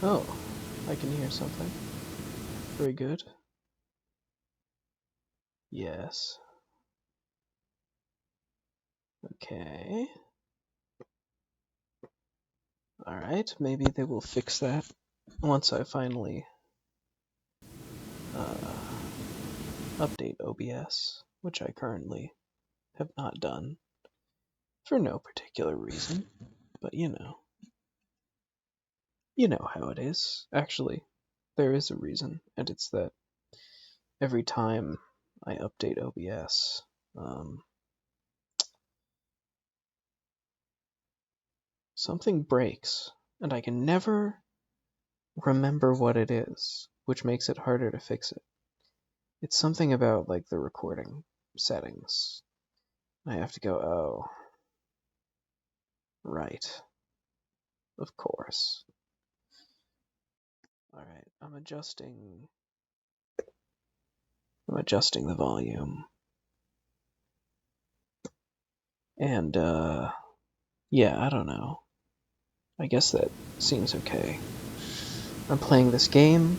Oh, I can hear something. Very good. Yes. Okay. Alright, maybe they will fix that once I finally update OBS, which I currently have not done for no particular reason, but you know how it is. Actually, there is a reason, and it's that every time I update OBS, something breaks, and I can never remember what it is, which makes it harder to fix it. It's something about like the recording settings. I have to go, oh, right, of course. All right, I'm adjusting the volume. And yeah, I don't know. I guess that seems okay. I'm playing this game.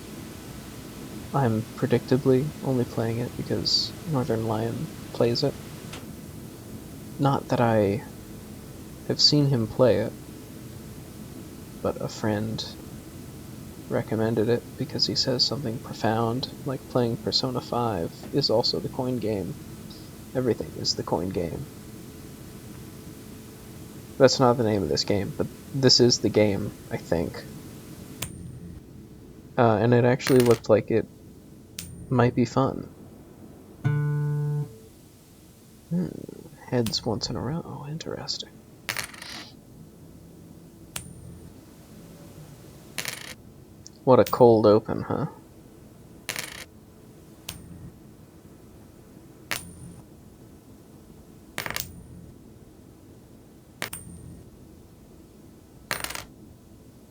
I'm predictably only playing it because Northern Lion plays it. Not that I have seen him play it, but a friend recommended it because he says something profound, like playing Persona 5 is also the coin game. Everything is the coin game. That's not the name of this game, but this is the game, I think. And it actually looked like it might be fun. Heads once in a row. Interesting. What a cold open, huh?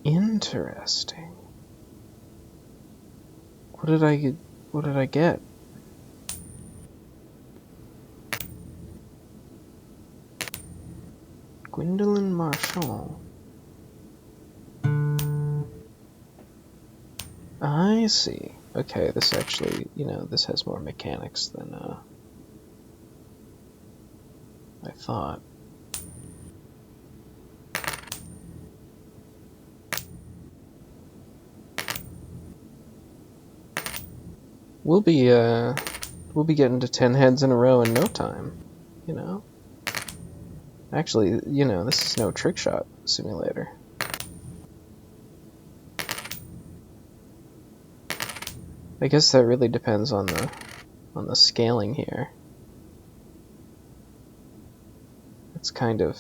Interesting. What did I get? Gwendolyn Marchand. I see. Okay, this actually, this has more mechanics than I thought. We'll be getting to 10 heads in a row in no time, Actually, this is no trick shot simulator. I guess that really depends on the scaling here. It's kind of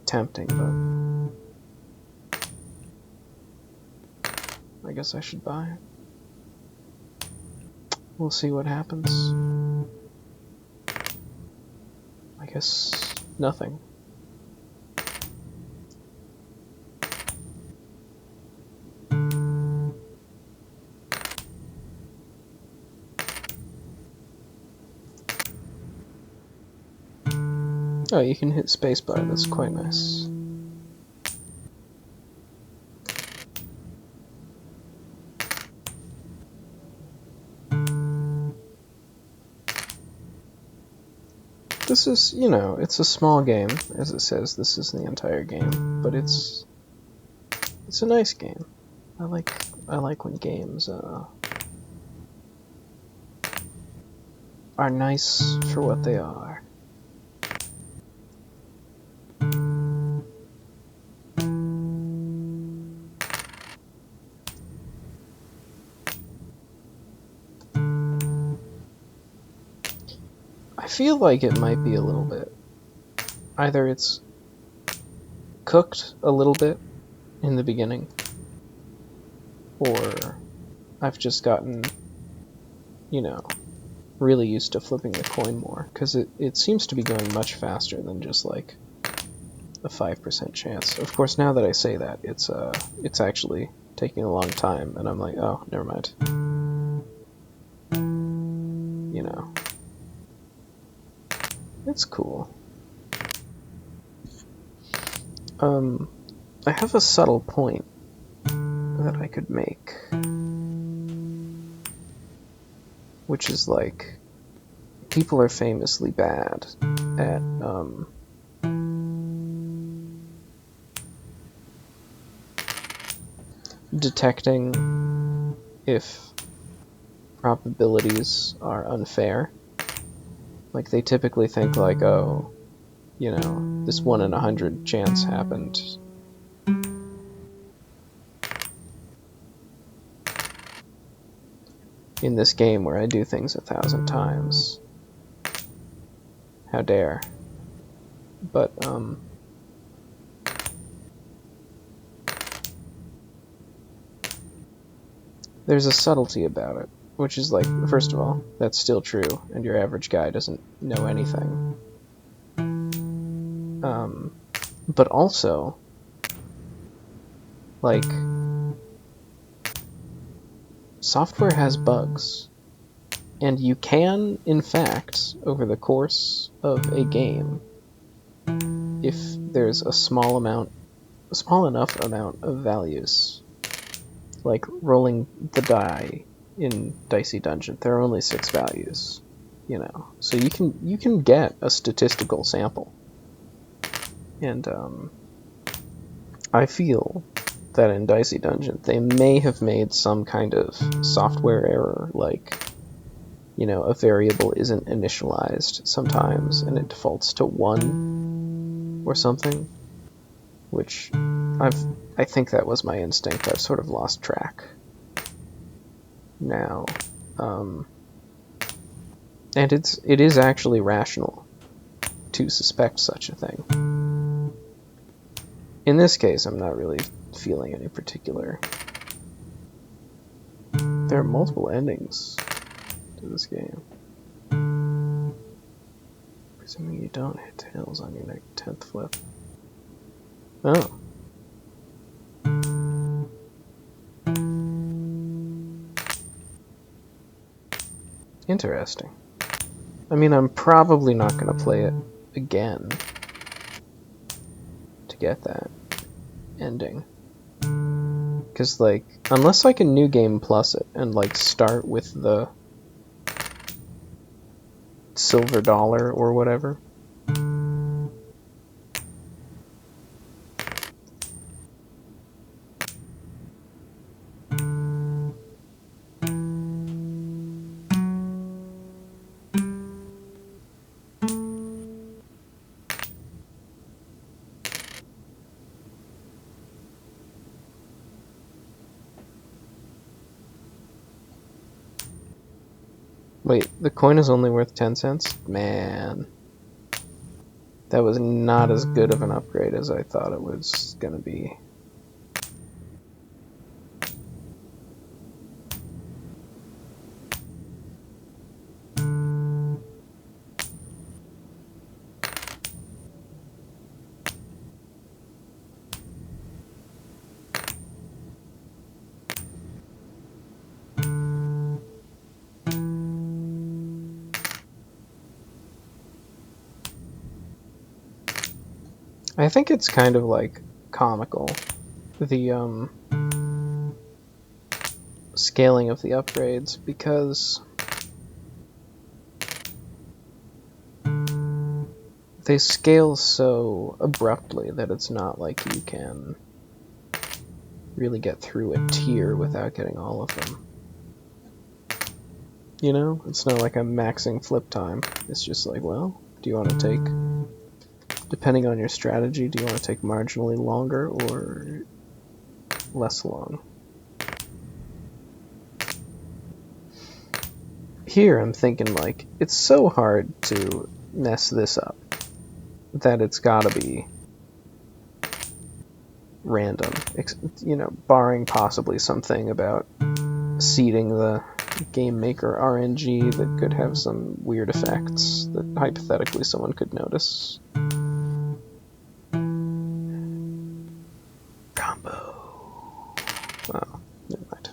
tempting, but I guess I should buy it. We'll see what happens. I guess nothing. Oh, you can hit spacebar, that's quite nice. This is, it's a small game, as it says. This is the entire game, but it's a nice game. I like when games are nice for what they are. I feel like it might be a little bit. Either it's cooked a little bit in the beginning, or I've just gotten, really used to flipping the coin more, because it seems to be going much faster than just like a 5% chance. Of course, now that I say that, it's actually taking a long time, and I'm like, oh, never mind. It's cool. I have a subtle point that I could make, which is like, people are famously bad at detecting if probabilities are unfair. Like, they typically think like, oh, you know, this 1 in 100 chance happened. In this game where I do things 1,000 times. How dare. But, there's a subtlety about it, which is like, first of all, that's still true, and your average guy doesn't know anything. But also, like, software has bugs, and you can, in fact, over the course of a game, if there's a small enough amount of values, like rolling the die in Dicey Dungeon, there are only 6 values, you know, so you can get a statistical sample, and I feel that in Dicey Dungeon they may have made some kind of software error, like, you know, a variable isn't initialized sometimes and it defaults to 1 or something, which I think that was my instinct. I've sort of lost track now. And it is actually rational to suspect such a thing. In this case, I'm not really feeling any particular. There are multiple endings to this game. Presuming you don't hit tails on your 10th flip. Oh. Interesting. I mean, I'm probably not going to play it again to get that ending. Because, like, unless I can New Game Plus it and, like, start with the silver dollar or whatever. Wait, the coin is only worth 10 cents? Man. That was not as good of an upgrade as I thought it was gonna be. I think it's kind of, like, comical, the scaling of the upgrades, because they scale so abruptly that it's not like you can really get through a tier without getting all of them. You know? It's not like I'm maxing flip time. It's just like, well, do you want to take, depending on your strategy, do you want to take marginally longer or less long? Here I'm thinking, like, it's so hard to mess this up that it's gotta be random, you know, barring possibly something about seeding the game maker RNG that could have some weird effects that hypothetically someone could notice. Combo. Oh, never mind.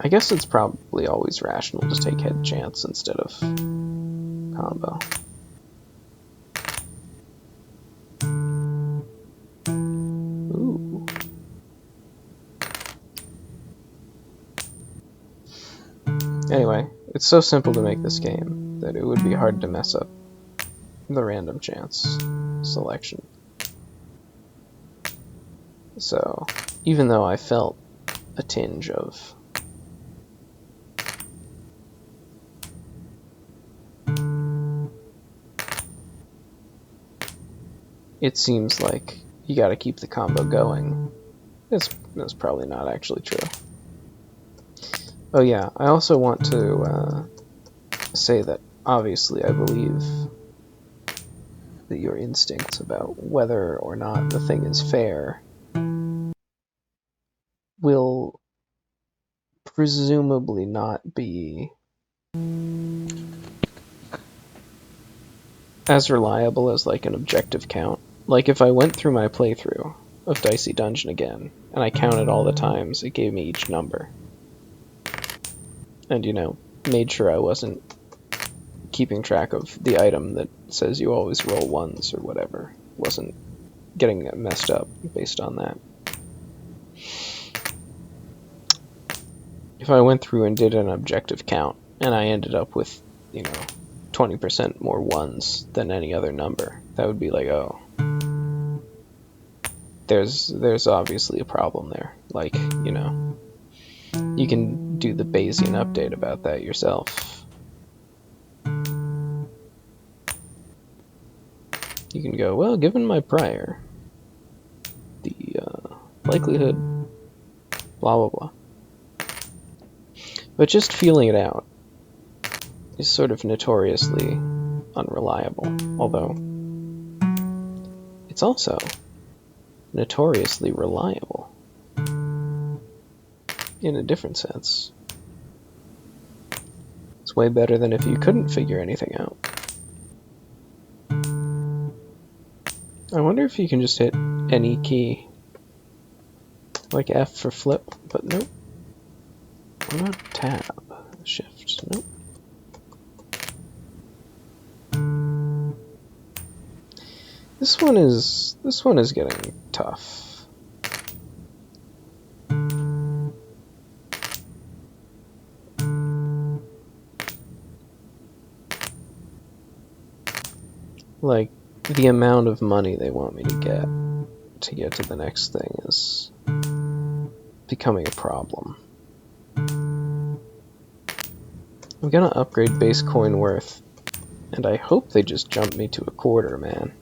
I guess it's probably always rational to take head chance instead of combo. Anyway, it's so simple to make this game that it would be hard to mess up the random chance selection. So, even though I felt a tinge of it seems like you gotta keep the combo going, that's probably not actually true. Oh yeah, I also want to say that obviously I believe that your instincts about whether or not the thing is fair will presumably not be as reliable as like an objective count. Like if I went through my playthrough of Dicey Dungeon again and I counted all the times it gave me each number and, you know, made sure I wasn't keeping track of the item that says you always roll ones or whatever, wasn't getting messed up based on that. If I went through and did an objective count and I ended up with, you know, 20% more ones than any other number, that would be like, oh, there's obviously a problem there. Like, you know, you can do the Bayesian update about that yourself. You can go, well, given my prior, the likelihood, blah, blah, blah. But just feeling it out is sort of notoriously unreliable, although it's also notoriously reliable in a different sense. It's way better than if you couldn't figure anything out. I wonder if you can just hit any key, like F for flip, but nope. What about tab? Shift? Nope. This one is getting tough. Like, the amount of money they want me to get to the next thing is becoming a problem. I'm gonna upgrade base coin worth, and I hope they just jump me to a quarter, man.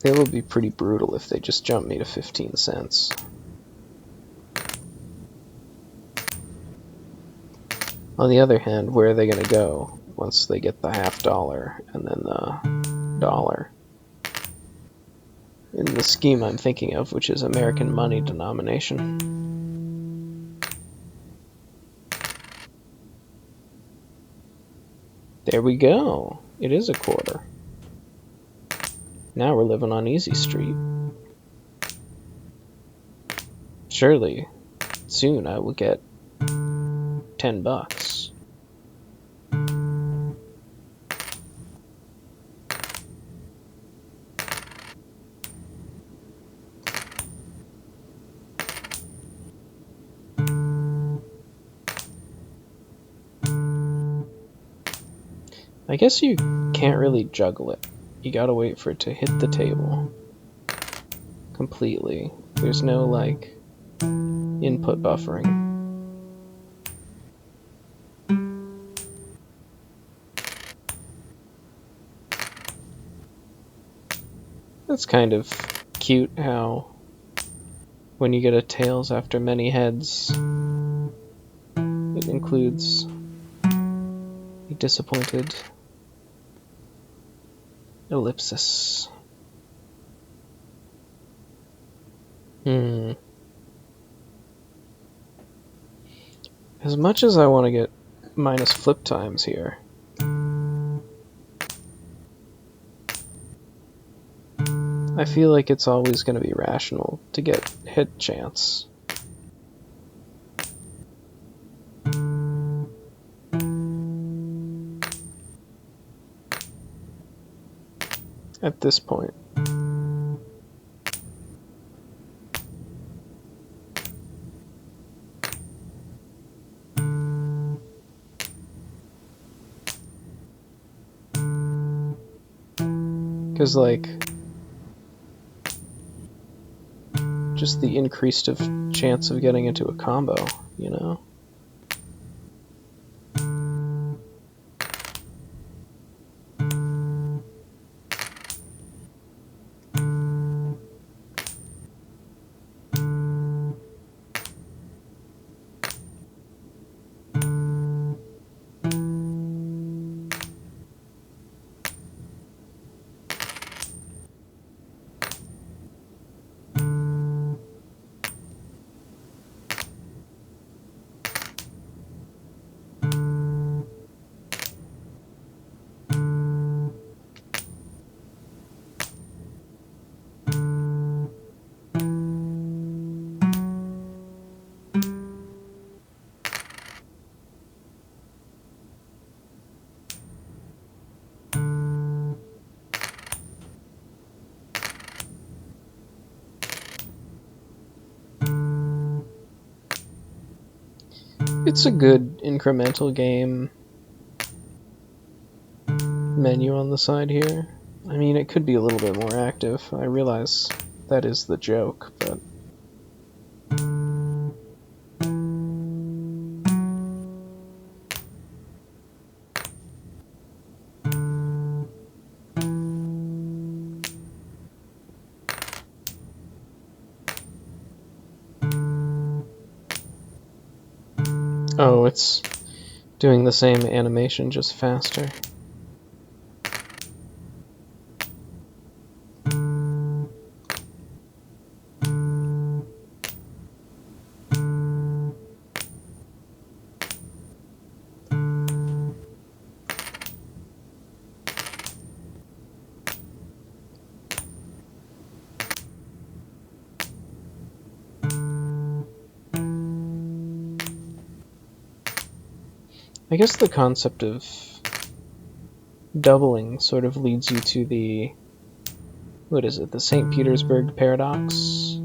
It would be pretty brutal if they just jump me to 15 cents. On the other hand, where are they gonna go once they get the $50 and then the dollar? In the scheme I'm thinking of, which is American money denomination. There we go. It is a quarter. Now we're living on Easy Street. Surely, soon I will get $10. I guess you can't really juggle it. You gotta wait for it to hit the table completely. There's no, like, input buffering. That's kind of cute how when you get a tails after many heads, it includes a disappointed ellipsis. As much as I want to get minus flip times here, I feel like it's always going to be rational to get hit chance. At this point. Because, like, just the increased chance of getting into a combo, you know? It's a good incremental game menu on the side here. I mean, it could be a little bit more active. I realize that is the joke, but... Oh, it's doing the same animation, just faster. I guess the concept of doubling sort of leads you to the... what is it? The St. Petersburg paradox?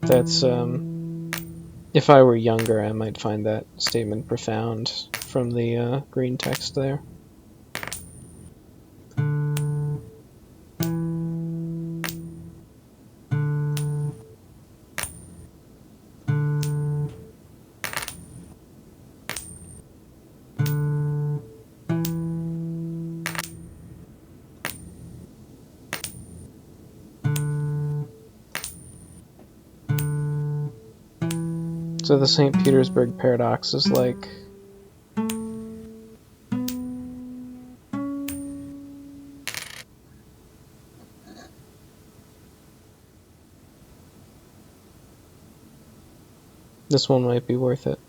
That's, if I were younger, I might find that statement profound from the green text there. So the St. Petersburg paradox is like... this one might be worth it.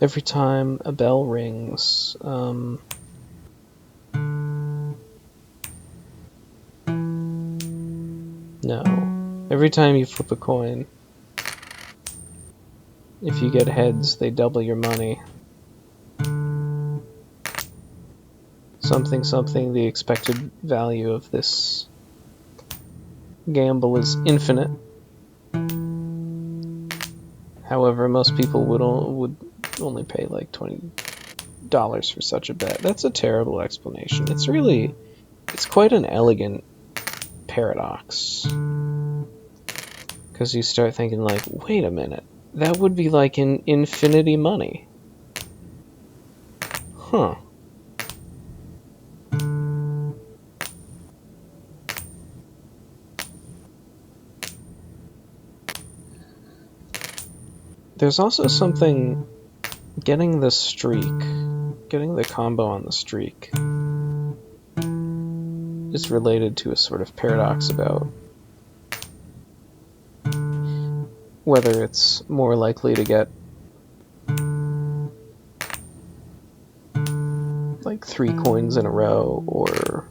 Every time a bell rings, no. Every time you flip a coin, if you get heads, they double your money. Something, something, the expected value of this gamble is infinite. However, most people would only pay like $20 for such a bet. That's a terrible explanation. It's quite an elegant paradox. Because you start thinking like, wait a minute, that would be like an infinity money. Huh. There's also something, getting the combo on the streak is related to a sort of paradox about whether it's more likely to get like 3 coins in a row, or...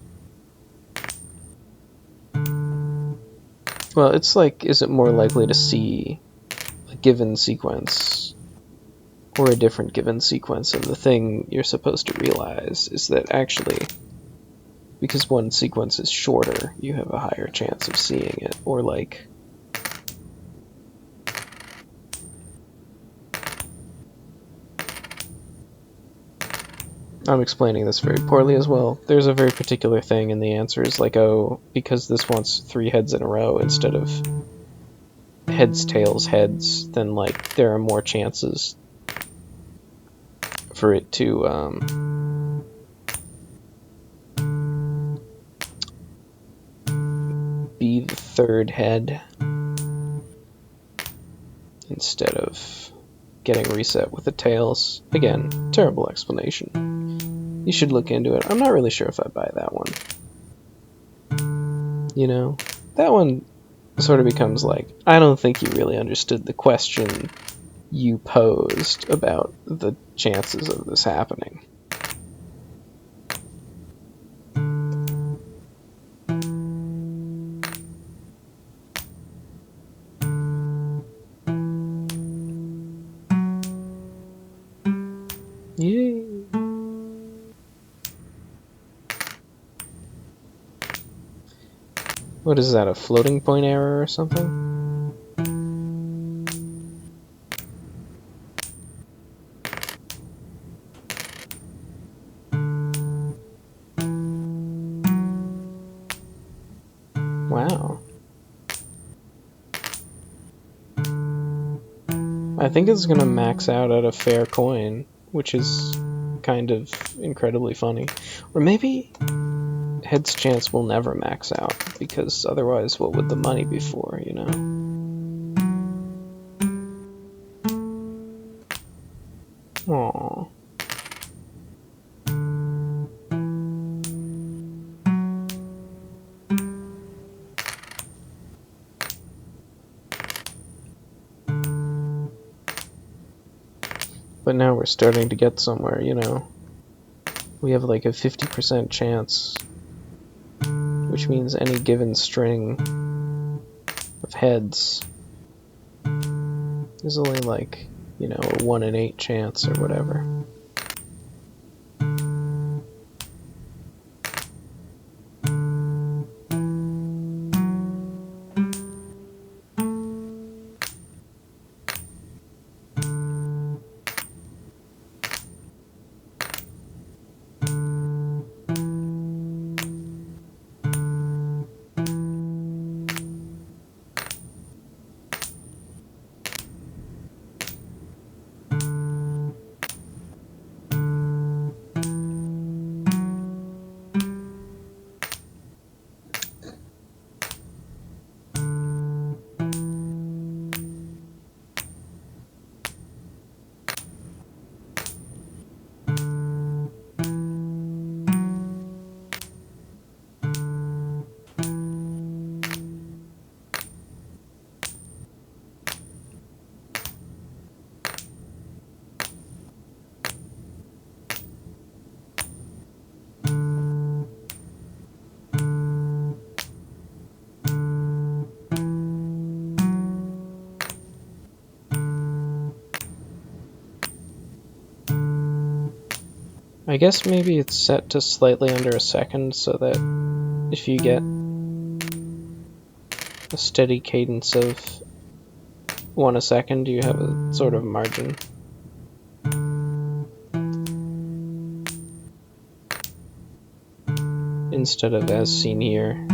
well, it's like, is it more likely to see a given sequence or a different given sequence, and the thing you're supposed to realize is that actually, because one sequence is shorter, you have a higher chance of seeing it, or like... I'm explaining this very poorly as well. There's a very particular thing, and the answer is like, oh, because this wants 3 heads in a row instead of heads, tails, heads, then like there are more chances for it to be the 3rd head instead of getting reset with the tails. Again, terrible explanation. You should look into it. I'm not really sure if I buy that one. You know, that one sort of becomes like, I don't think you really understood the question you posed about the chances of this happening. Yay! What is that, a floating point error or something? Wow. I think it's gonna max out at a fair coin, which is kind of incredibly funny. Or maybe heads chance will never max out, because otherwise what would the money be for, you know? Aww. But now we're starting to get somewhere, you know? We have like a 50% chance, which means any given string of heads is only like, you know, a 1 in 8 chance or whatever. I guess maybe it's set to slightly under a second so that if you get a steady cadence of 1 a second, you have a sort of margin. Instead of as seen here.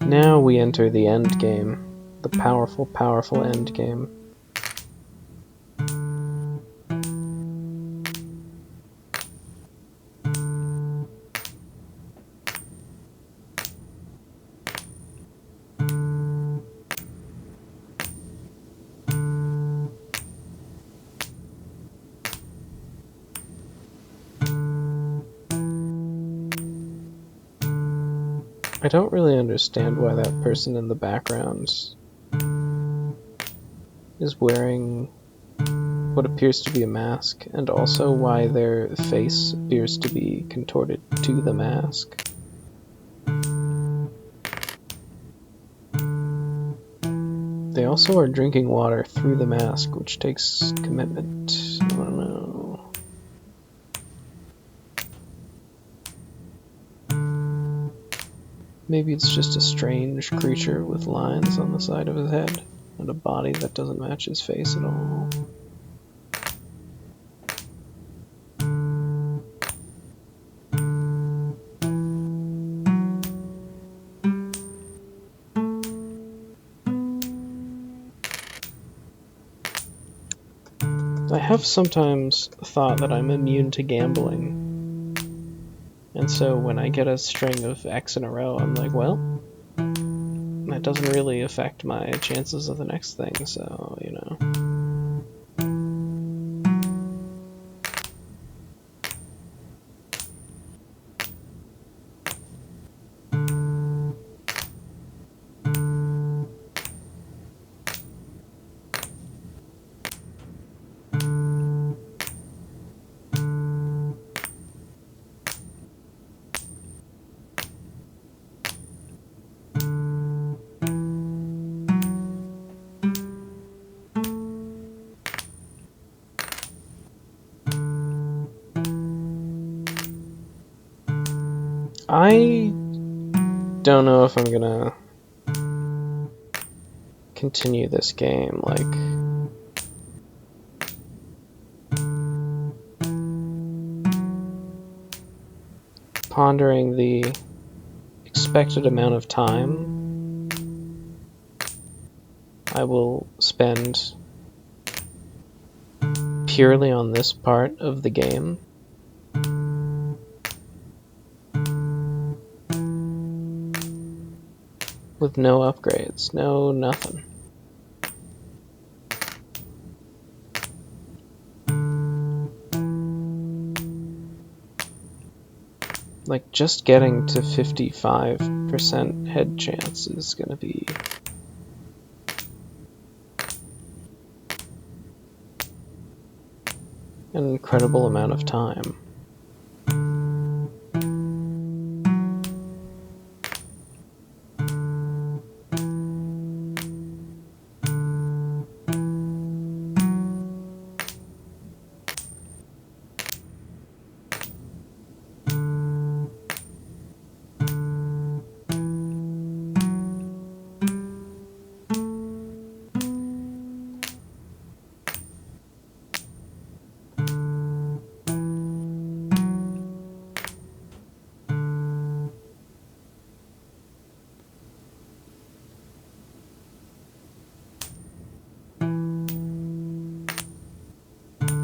Now we enter the end game, the powerful, powerful end game. I don't really understand why that person in the background is wearing what appears to be a mask, and also why their face appears to be contorted to the mask. They also are drinking water through the mask, which takes commitment. I don't know. Maybe it's just a strange creature with lines on the side of his head and a body that doesn't match his face at all. I have sometimes thought that I'm immune to gambling, and so when I get a string of X in a row, I'm like, well, that doesn't really affect my chances of the next thing, so, you know. I don't know if I'm gonna continue this game, like, pondering the expected amount of time I will spend purely on this part of the game. With no upgrades, no nothing. Like, just getting to 55% head chance is gonna be an incredible amount of time.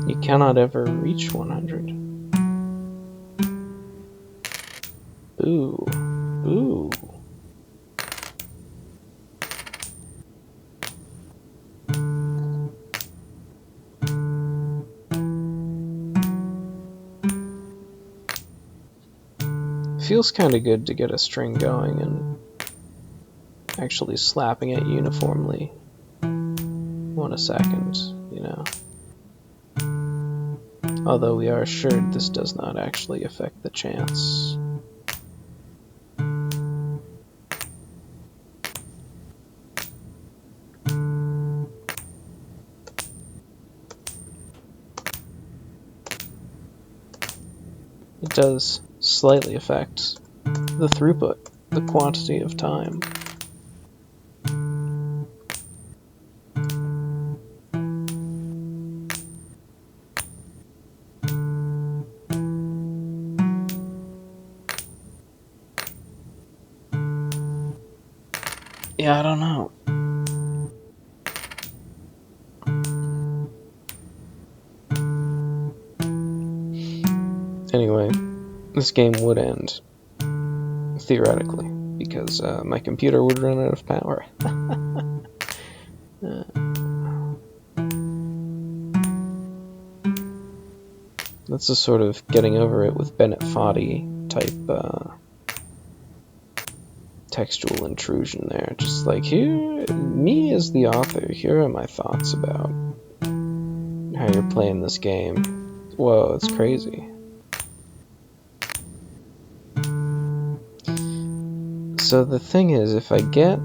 You cannot ever reach 100. Ooh. Ooh. Feels kind of good to get a string going and actually slapping it uniformly 1 a second, you know. Although we are assured this does not actually affect the chance. It does slightly affect the throughput, the quantity of time. Yeah, I don't know. Anyway, this game would end, theoretically, because my computer would run out of power. That's a sort of getting over it with Bennett Foddy type textual intrusion there. Just like, here, me as the author, here are my thoughts about how you're playing this game. Whoa, it's crazy. So the thing is, if I get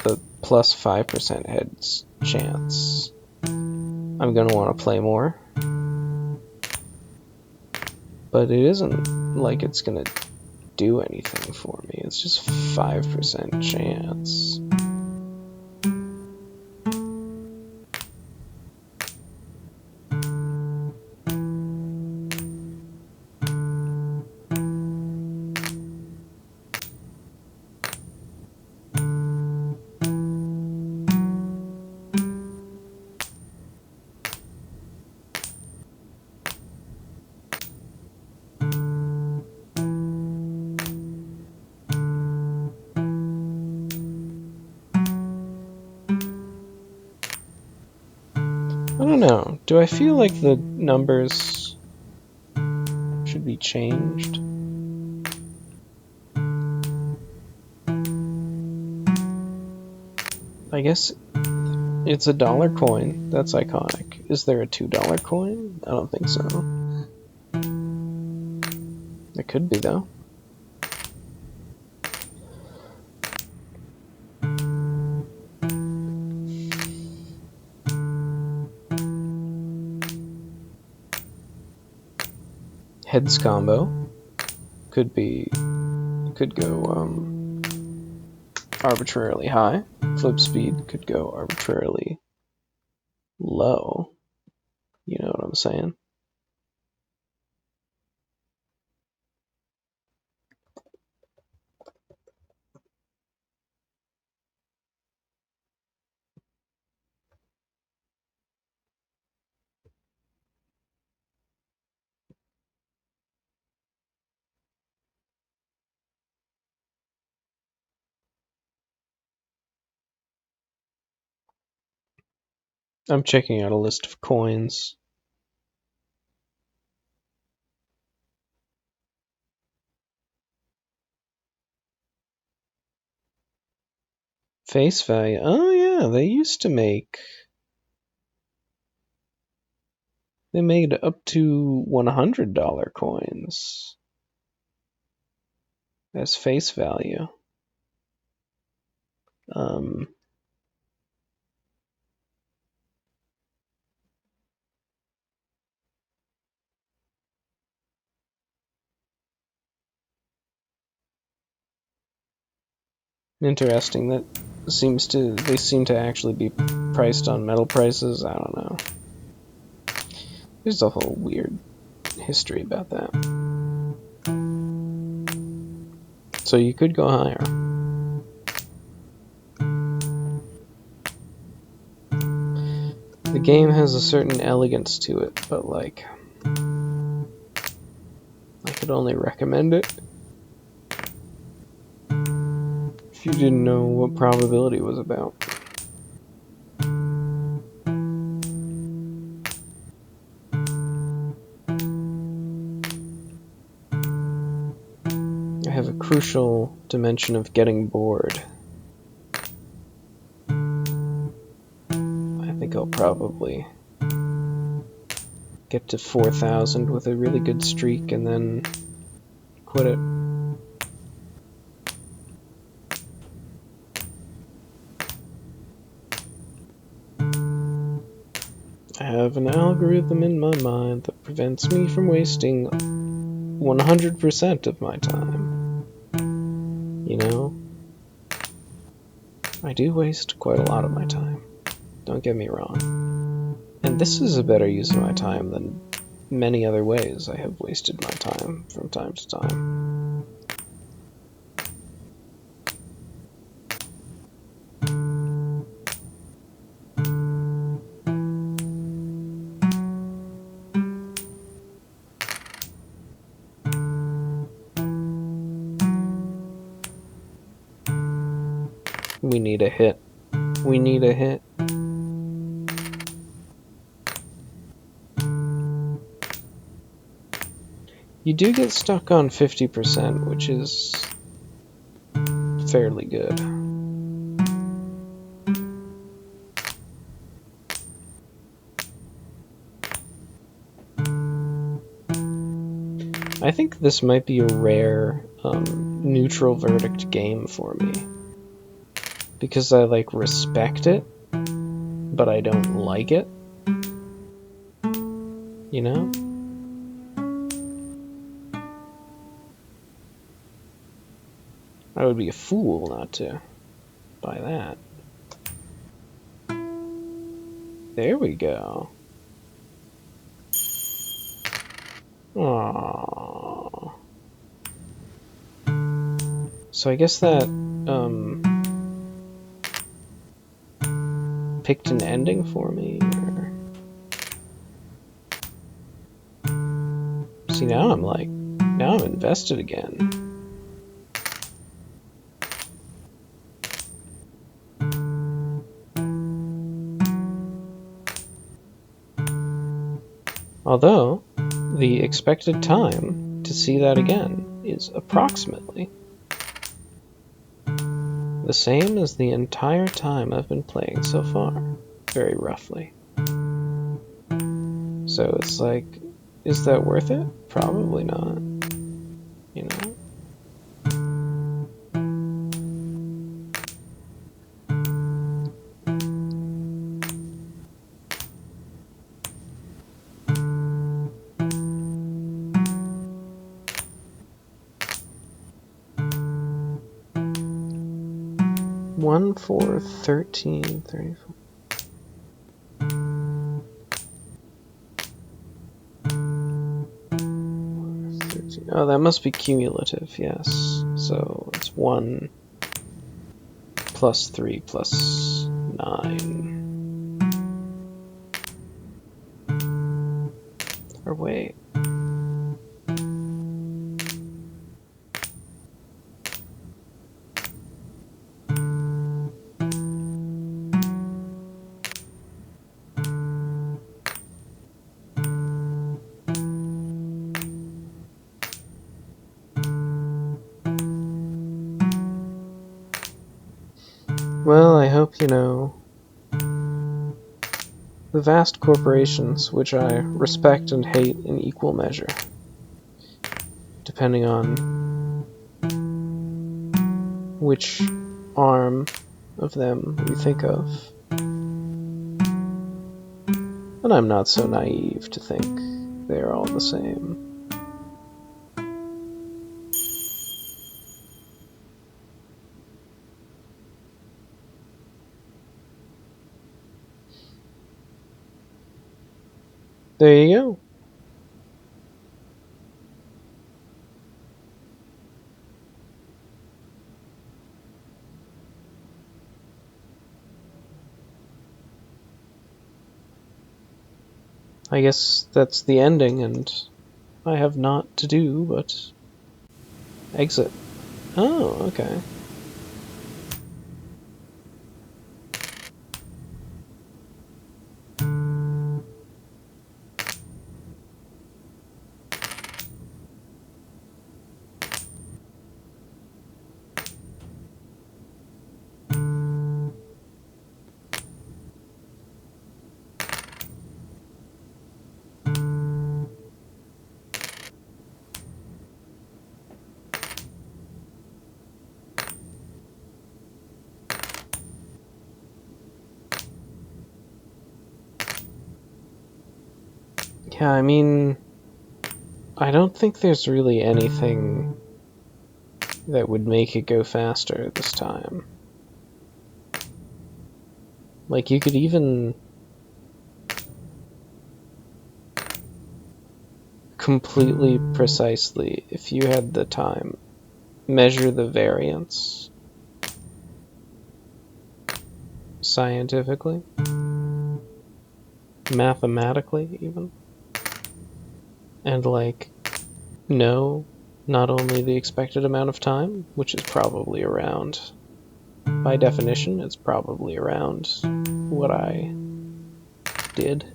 the plus 5% heads chance. I'm going to want to play more. But it isn't like it's going to do anything for me. It's just 5% chance. I don't know. Do I feel like the numbers should be changed? I guess it's a $1 coin. That's iconic. Is there a $2 coin? I don't think so. It could be, though. Heads combo could go arbitrarily high. Flip speed could go arbitrarily low. You know what I'm saying? I'm checking out a list of coins. Face value. Oh yeah, they made up to $100 coins as face value. Interesting. They seem to actually be priced on metal prices. I don't know. There's a whole weird history about that. So you could go higher. The game has a certain elegance to it, but like, I could only recommend it if you didn't know what probability was about. I have a crucial dimension of getting bored. I think I'll probably get to 4,000 with a really good streak and then quit it. I have an algorithm in my mind that prevents me from wasting 100% of my time. You know? I do waste quite a lot of my time. Don't get me wrong. And this is a better use of my time than many other ways I have wasted my time from time to time. We need a hit. We need a hit. You do get stuck on 50%, which is fairly good. I think this might be a rare neutral verdict game for me. because I, like, respect it, but I don't like it. You know? I would be a fool not to buy that. There we go. Aww. So I guess that, picked an ending for me, or... See, now I'm invested again. Although, the expected time to see that again is approximately the same as the entire time I've been playing so far, very roughly. So it's like, is that worth it? Probably not, you know? One, 4, 13, 34. Oh, that must be cumulative, yes. So it's 1 plus 3 plus 9. Or wait. Well, I hope you know the vast corporations, which I respect and hate in equal measure, depending on which arm of them we think of. And I'm not so naive to think they're all the same. There you go. I guess that's the ending, and I have naught to do but exit. Oh, okay. Yeah, I mean, I don't think there's really anything that would make it go faster this time. Like, you could even completely precisely, if you had the time, measure the variance scientifically, mathematically even, and like know not only the expected amount of time, which is probably around, by definition, it's probably around what I did.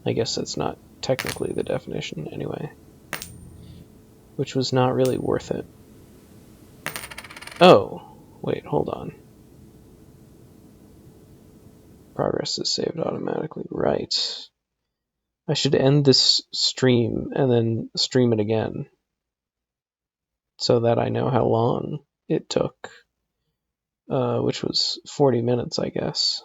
I guess that's not technically the definition anyway, which was not really worth it. Oh, wait, hold on. Progress is saved automatically, right. I should end this stream and then stream it again so that I know how long it took which was 40 minutes, I guess.